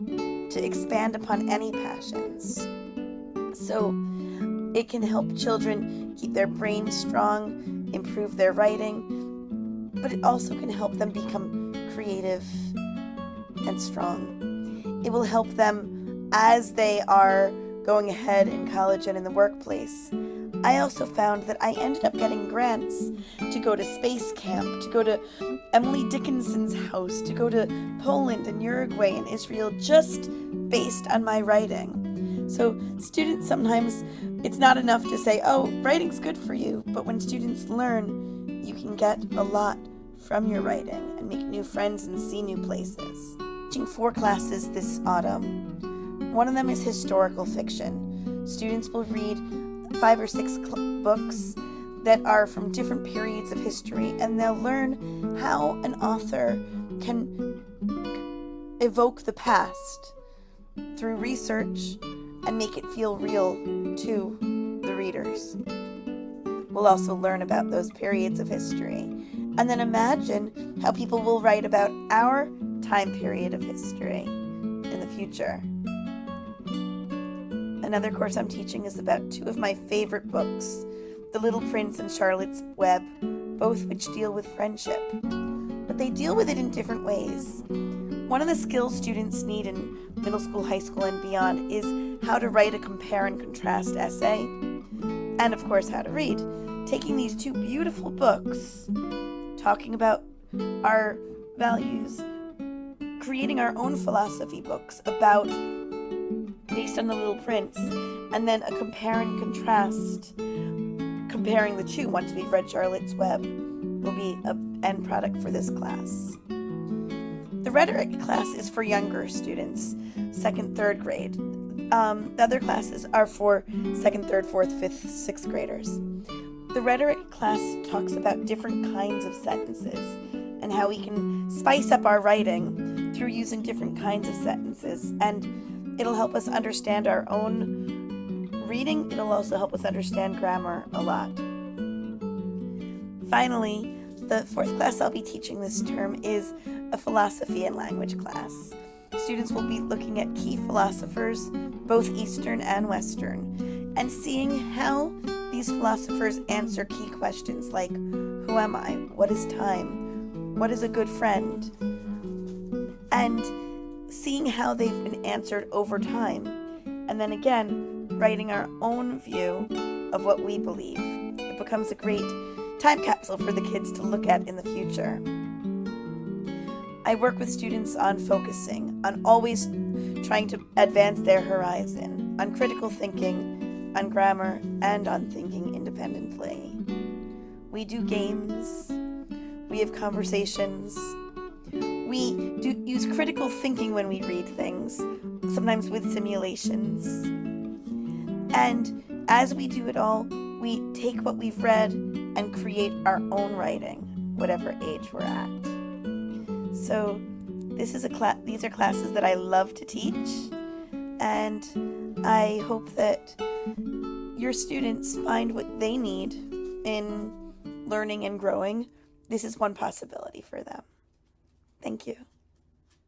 to expand upon any passions. So it can help children keep their brains strong, improve their writing, but it also can help them become creative and strong. It will help them as they are going ahead in college and in the workplace. I also found that I ended up getting grants to go to space camp, to go to Emily Dickinson's house, to go to Poland and Uruguay and Israel, just based on my writing. So students, sometimes it's not enough to say, oh, writing's good for you, but when students learn, you can get a lot from your writing and make new friends and see new places. I'm teaching 4 classes this autumn. One of them is historical fiction. Students will read 5 or 6 books that are from different periods of history, and they'll learn how an author can evoke the past through research and make it feel real to the readers. We'll also learn about those periods of history, and then imagine how people will write about our time period of history in the future. Another course I'm teaching is about 2 of my favorite books, The Little Prince and Charlotte's Web, both which deal with friendship. But they deal with it in different ways. One of the skills students need in middle school, high school, and beyond is how to write a compare and contrast essay, and of course how to read. Taking these 2 beautiful books, talking about our values, creating our own philosophy books based on The Little Prince, and then a compare and contrast, comparing the 2 once we've read Charlotte's Web, will be an end product for this class. The Rhetoric class is for younger students, 2nd, 3rd grade. The other classes are for 2nd, 3rd, 4th, 5th, 6th graders. The Rhetoric class talks about different kinds of sentences and how we can spice up our writing through using different kinds of sentences, and it'll help us understand our own reading. It'll also help us understand grammar a lot. Finally, the 4th class I'll be teaching this term is a philosophy and language class. Students will be looking at key philosophers, both Eastern and Western, and seeing how these philosophers answer key questions like, who am I? What is time? What is a good friend? And seeing how they've been answered over time, and then again, writing our own view of what we believe. It becomes a great time capsule for the kids to look at in the future. I work with students on focusing, on always trying to advance their horizon, on critical thinking, on grammar, and on thinking independently. We do games, we have conversations, we do use critical thinking when we read things, sometimes with simulations. And as we do it all, we take what we've read and create our own writing, whatever age we're at. So these are classes that I love to teach, and I hope that your students find what they need in learning and growing. This is one possibility for them. Thank you.